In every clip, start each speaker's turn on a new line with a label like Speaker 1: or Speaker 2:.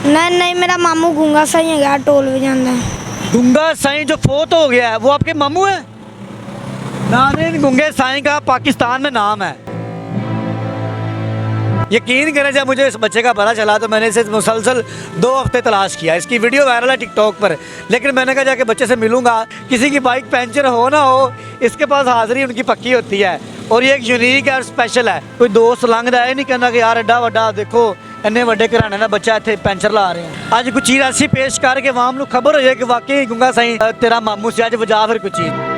Speaker 1: नहीं नहीं, मेरा मामू गूंगा सही है, ढोल बजाता है।
Speaker 2: गुंगा साईं जो फोत हो गया है वो आपके मामू है? नाज़रीन, गुंगे साईं का पाकिस्तान में नाम है। यकीन करें, जब मुझे इस बच्चे का पता चला तो मैंने इसे मुसलसल 2 हफ्ते तलाश किया। इसकी वीडियो वायरल है टिकटॉक पर, लेकिन मैंने कहा जाके बच्चे से मिलूंगा। किसी की बाइक पंचर हो ना हो, इसके पास हाज़िरी उनकी पक्की होती है और ये एक यूनिक है और स्पेशल है। कोई दोस्त लंघदा है नहीं कहना कि यार एडा वड्डा देखो इन्ने वड्डे घराने का बच्चा इतने पेंचर ला रहे हैं। अज कुछ चीज़ ऐसी पेश करके आवाम को खबर हो जाए कि वाकई गुंगा साईं तेरा मामू से, अज वजा फिर कुछ चीज़।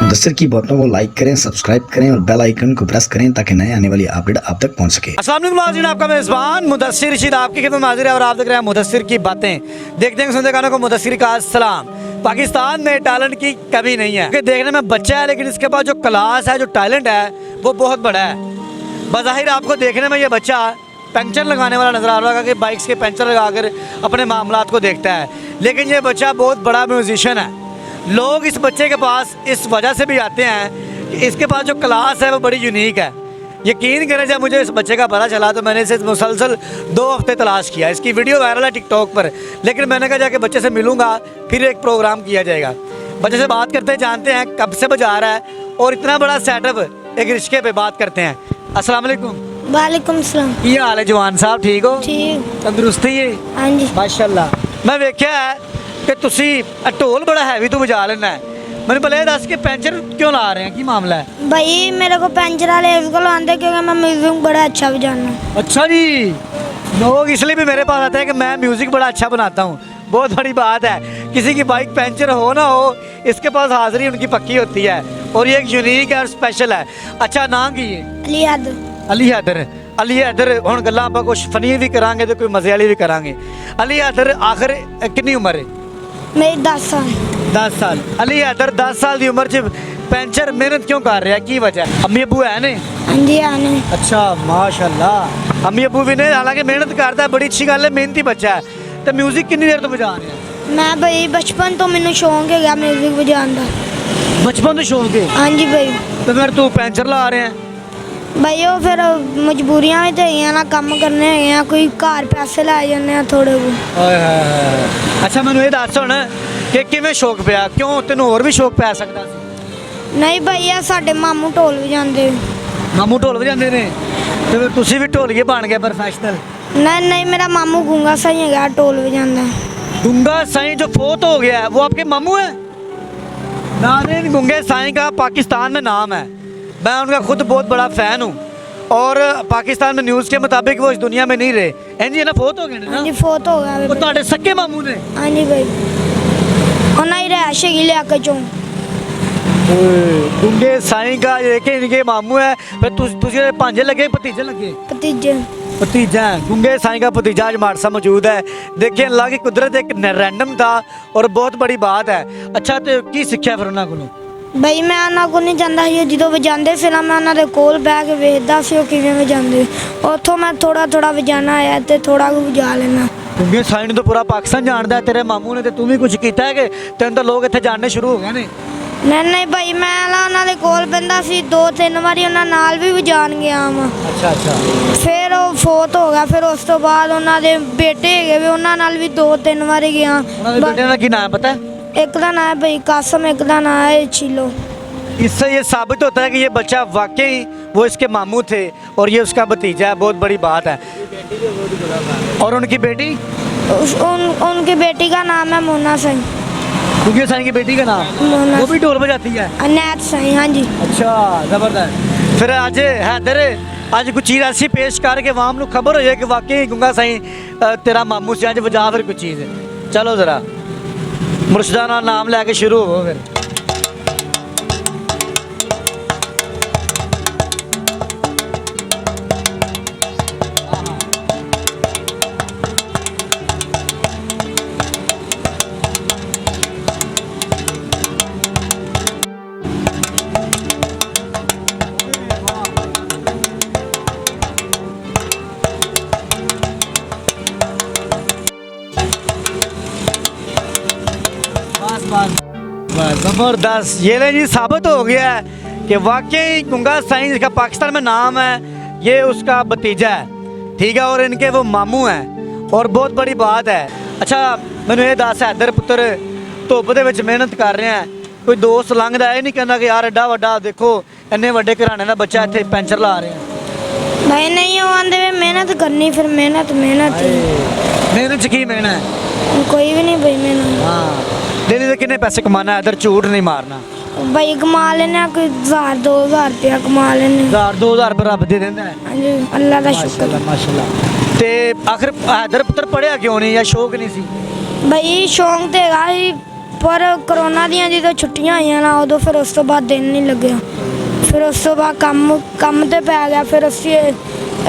Speaker 3: मुदस्सिर की बातों को लाइक करें, सब्सक्राइब करें और बेल आइकन को प्रेस करें ताकि नए आने वाली अपडेट आप तक पहुंच सके।
Speaker 2: अस्सलाम वालेकुम नाज़रीन, आपका मेज़बान मुदस्सिर रशीद आपकी खिदमत में हाजिर है और आप देख रहे हैं मुदस्सिर की बातें। देखते हैं सुनते गानों को मुदस्सिर का सलाम। पाकिस्तान में टैलेंट की कमी नहीं है, क्योंकि देखने में बच्चा है लेकिन इसके पास जो क्लास है, जो टैलेंट है वो बहुत बड़ा है। बज़ाहिर आपको देखने में ये बच्चा पंचर लगाने वाला नज़र आ रहा है कि बाइक्स के पंचर लगाकर अपने मामलात को देखता है, लेकिन ये बच्चा बहुत बड़ा म्यूजिशियन है। लोग इस बच्चे के पास इस वजह से भी आते हैं कि इसके पास जो क्लास है वो बड़ी यूनिक है। यकीन करें, जब मुझे इस बच्चे का पता चला तो मैंने इसे मुसलसल 2 हफ्ते तलाश किया। इसकी वीडियो वायरल है टिकटॉक पर, लेकिन मैंने कहा जाके बच्चे से मिलूंगा, फिर एक प्रोग्राम किया जाएगा। बच्चे से बात करते हैं, जानते हैं कब से बजा रहा है और इतना बड़ा सेटअप। एक रिश्ते पे बात करते हैं। अस्सलाम वालेकुम।
Speaker 1: वालेकुम सलाम।
Speaker 2: की हाल है जवान साहब, ठीक हो?
Speaker 1: ठीक।
Speaker 2: तंदुरुस्ती है?
Speaker 1: हाँ जी।
Speaker 2: माशाल्लाह। मैं वेख्या है कि तुसी ढोल बड़ा हैवी तू बजा लेना है। मैंने पहले दस के पेंचर क्यों ला रहे हैं, की मामला है?
Speaker 1: भाई मेरे को पेंचर वाले इसको लाते क्योंकि मैं म्यूजिक बड़ा अच्छा बजाना।
Speaker 2: अच्छा जी, लोग इसलिए भी मेरे पास आते हैं कि मैं म्यूज़िक बड़ा अच्छा बनाता हूँ। बहुत बड़ी बात है। किसी की बाइक पंचर हो ना हो, इसके पास हाज़िरी उनकी पक्की होती है और ये एक यूनिक है और स्पेशल है। अच्छा, नाम की है?
Speaker 1: अली हैदर।
Speaker 2: अली हैदर। अली हैदर हुण गल्लां आपां कुछ फनी भी करांगे तो कोई मज़े वाली भी करांगे। अली हैदर आखिर कितनी उम्र है?
Speaker 1: मेरी 10 साल।
Speaker 2: 10 साल। अली हैदर 10 साल की उम्र च पेंचर मेहनत क्यों कर रहा है, की वजह है? अम्मी अबू है ने?
Speaker 1: हाँ जी आने।
Speaker 2: अच्छा, माशाल्लाह। अम्मी अबू भी ने, हालांकि मेहनत करता है, बड़ी अच्छी गल है, मेहनती बच्चा है। तो म्यूजिक कितनी देर तो बजा रहे हैं?
Speaker 1: मैं भाई बचपन तो मैंने शौक है म्यूजिक बजाने का।
Speaker 2: बचपन तो शौक है?
Speaker 1: हाँ जी भाई।
Speaker 2: तो फिर तू पेंचर ला रहे हैं?
Speaker 1: भाई वो फिर मजबूरियां भी तो है ना, काम करने हैं, कोई घर पैसे लै जाने हैं थोड़े बहुत।
Speaker 2: अच्छा, मैंने ये दस हुण कि किवें शौक पिया, क्यों तेन होर भी शौक पै सकता सी?
Speaker 1: नहीं भाई ये साडे मामू ढोल बजाते।
Speaker 2: मामू ढोल बजाते ने तो फिर तुसी भी ढोलकी बन गए प्रोफेशनल?
Speaker 1: नहीं नहीं, मेरा मामू गूंगा सही है, ढोल बजाता है।
Speaker 2: गुंगा साईं जो फोत हो गया है वो आपके मामू है? नाज़रीन, गुंगे साईं का पाकिस्तान में नाम है। मैं उनका खुद बहुत बड़ा फ़ैन हूँ और पाकिस्तान में न्यूज़ के मुताबिक वो इस दुनिया में नहीं रहे। इंजी ना फोत हो गए
Speaker 1: हाँ
Speaker 2: ना?
Speaker 1: जी फोत हो गया
Speaker 2: वो ਤੁਹਾਡੇ सक्के मामू ने?
Speaker 1: हाँ जी भाई, उन्हें ही रहायश है इलाके चों।
Speaker 2: गुंगे साईं का ये कि इनके मामू है, फिर तुझे भांजे लगे भतीजे लगे?
Speaker 1: भतीजे।
Speaker 2: भतीजा है। गुंगे साईं का भतीजा आज हमारे साथ मौजूद है। देखिए, अल्लाह की कुदरत एक रैंडम था और बहुत बड़ी बात है। अच्छा, तो की सीखा फिर उन्होंने को?
Speaker 1: भाई मैं उन्होंने को नहीं जानता ਸੀ, ਜਦੋਂ ਵਜਾਉਂਦੇ ਸੀ ਨਾ ਮੈਂ ਉਹਨਾਂ ਦੇ ਕੋਲ ਬਹਿ ਕੇ ਵੇਖਦਾ ਸੀ ਉਹ ਕਿਵੇਂ ਵਜਾਉਂਦੇ। ਉੱਥੋਂ ਮੈਂ ਥੋੜਾ ਥੋੜਾ ਵਜਾਣਾ ਆਇਆ ਤੇ ਥੋੜਾ ਕੁ ਵਜਾ ਲੈਣਾ।
Speaker 2: गुंगे साईं ने तो पूरा पाकिस्तान जानता है, तेरे मामू ने तो तू भी कुछ किया है कि तेन तो लोग इतने जानने शुरू हो गए ने?
Speaker 1: नहीं नहीं भाई, मैं ਉਹਨਾਂ ਦੇ ਕੋਲ ਬੰਦਾ ਸੀ 2-3 ਵਾਰੀ ਉਹਨਾਂ ਨਾਲ ਵੀ ਵਜਾਣ ਗਿਆ ਵਾਂ।
Speaker 2: अच्छा अच्छा।
Speaker 1: ਫਿਰ ਉਹ ਫੋਤ ਹੋ ਗਿਆ, ਫਿਰ ਉਸ ਤੋਂ ਬਾਅਦ ਉਹਨਾਂ ਦੇ ਬੇਟੇ ਹੈਗੇ ਵੇ, ਉਹਨਾਂ ਨਾਲ ਵੀ 2-3 ਵਾਰੀ ਗਿਆ।
Speaker 2: ਉਹਨਾਂ ਦੇ ਬੇਟੇ ਦਾ ਕੀ ਨਾਮ ਪਤਾ है?
Speaker 1: एक का नाम है भाई कासम, एक का नाम है छिलो।
Speaker 2: इससे ये साबित होता है कि ये बच्चा वाकई वो इसके मामू थे और ये उसका भतीजा है। बहुत बड़ी बात है। और उनकी बेटी?
Speaker 1: उनकी बेटी का नाम है मोना सिंह।
Speaker 2: गुंगे साईं की बेटी का नाम?
Speaker 1: मोना।
Speaker 2: वो भी ढोल बजाती है?
Speaker 1: अनैत सिंह। हाँ जी।
Speaker 2: अच्छा, ज़बरदस्त। फिर आज हैदर आज कुछ चीज़ ऐसी पेश करके आवाम को खबर हो जाए कि वाकई गुंगा साईं तेरा मामू से, आज वजा फिर कुछ चीज़ है। चलो ज़रा मुर्शदा नाम लैके शुरू हो फिर। आसपास। बस ज़बरदस्त। ये ले जी साबित हो गया है कि वाकई गुंगा साईं जिसका पाकिस्तान में नाम है ये उसका भतीजा है, ठीक है, और इनके वो मामू हैं और बहुत बड़ी बात है। अच्छा मैंने ये दस हैदर पुत्र धुੱਪ ਦੇ ਵਿੱਚ ਮਿਹਨਤ ਕਰ ਰਿਹਾ ਹੈ, ਕੋਈ ਦੋਸਤ ਲੰਘਦਾ ਇਹ ਨਹੀਂ ਕਹਿੰਦਾ ਕਿ ਯਾਰ ਐਡਾ ਵੱਡਾ ਦੇਖੋ ਇੰਨੇ ਵੱਡੇ ਘਰਾਣੇ ਦਾ ਬੱਚਾ ਇੱਥੇ ਪੈਂਚਰ ਲਾ ਰਿਹਾ।
Speaker 1: भाई नहीं वो आंदे वे मेहनत करनी, फिर मेहनत मेहनत ही।
Speaker 2: ਮਿਹਨਤ 'ਚ ਕੀ ਮਿਹਨਤ ਹੈ?
Speaker 1: कोई भी नहीं भाई मेहनत।
Speaker 2: हाँ डेली ਦੇ ਕਿੰਨੇ ਪੈਸੇ ਕਮਾਣਾ ਹੈ? इधर झूठ नहीं मारना।
Speaker 1: भाई कमा लेने कोई 1000-2000 रुपया कमा लेने।
Speaker 2: 1000-2000 ਰੁਪਏ ਰੱਬ ਦੇ ਦਿੰਦਾ ਹੈ।
Speaker 1: हाँ जी अल्लाह का शुक्र।
Speaker 2: ਮਾਸ਼ਾਅੱਲਾ ਮਾਸ਼ਾਅੱਲਾ। ਤੇ ਆਖਰ हैदर ਪੁੱਤਰ ਪੜਿਆ ਕਿਉਂ ਨਹੀਂ ਜਾਂ ਸ਼ੌਕ ਨਹੀਂ ਸੀ?
Speaker 1: भाई शौक तो हैगा ही, पर कोरोना ਦੀਆਂ ਜਦੋਂ ਛੁੱਟੀਆਂ ਆਈਆਂ ਨਾ ਉਦੋਂ ਫਿਰ ਉਸ ਤੋਂ ਬਾਅਦ ਦਿਨ ਨਹੀਂ ਲੱਗਿਆ, ਫਿਰ ਉਸ ਤੋਂ ਬਾਅਦ ਕੰਮ ਤੇ ਪੈ ਗਿਆ, ਫਿਰ ਅਸੀਂ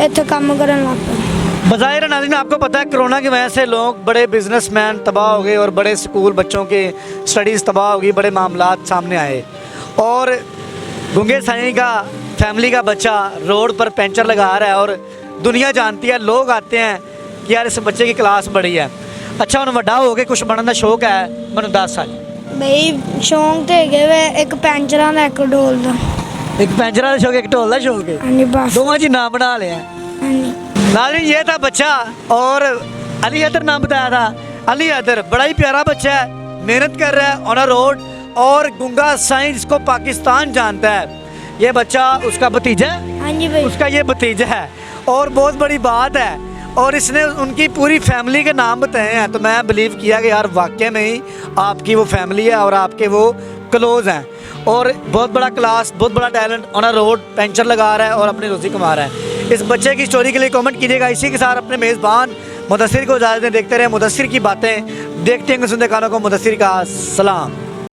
Speaker 1: ਇੱਥੇ ਕੰਮ ਕਰਨ ਲੱਗ ਪਏ।
Speaker 2: बज़ाहिर नाज़रीन आपको पता है कोरोना की वजह से लोग बड़े बिजनेसमैन तबाह हो गए और बड़े स्कूल बच्चों के स्टडीज़ तबाह हो गई, बड़े मामलात सामने आए और गुंगे साईं का फैमिली का बच्चा रोड पर पेंचर लगा रहा है और दुनिया जानती है, लोग आते हैं कि यार इस बच्चे की क्लास बड़ी है। अच्छा ਹੁਣ ਵੱਡਾ ਹੋ ਕੇ ਕੁਝ ਬਣਨ ਦਾ ਸ਼ੌਕ ਹੈ ਮੈਨੂੰ 10 ਸਾਲ।
Speaker 1: ਬਈ ਸ਼ੌਂਕ ਤੇ ਹੈਗੇ ਵੇ, ਇੱਕ ਪੈਂਚਰਾਂ ਦਾ ਇੱਕ ਢੋਲ ਦਾ।
Speaker 2: एक ਪੈਂਚਰਾਂ ਦਾ ਸ਼ੌਕ ਇੱਕ ਢੋਲ ਦਾ ਸ਼ੌਕ ਹੈ,
Speaker 1: ਹਾਂਜੀ ਬਸ।
Speaker 2: दोनों जी नाम बना लिया।
Speaker 1: ਹਾਂਜੀ
Speaker 2: नाज़रीन ये था बच्चा और अली हैदर नाम बताया था। अली हैदर बड़ा ही प्यारा बच्चा है, मेहनत कर रहा है ऑन अ रोड और गुंगा साईं जिसको पाकिस्तान जानता है, ये बच्चा उसका भतीजा है,
Speaker 1: ਹਾਂਜੀ भाई।
Speaker 2: उसका ये भतीजा है और बहुत बड़ी बात है और इसने उनकी पूरी फैमिली के नाम बताए हैं, तो मैं बिलीव किया कि यार वाकई में ही आपकी वो फैमिली है और आपके वो क्लोज हैं और बहुत बड़ा क्लास, बहुत बड़ा talent on a road puncture लगा रहा है और अपनी रोज़ी कमा रहा है। इस बच्चे की स्टोरी के लिए कमेंट कीजिएगा। इसी के साथ अपने मेज़बान मुदस्सिर को इजाज़त दें। देखते रहे मुदस्सिर की बातें, देखते हैं सुनते कानों को मुदस्सिर का सलाम।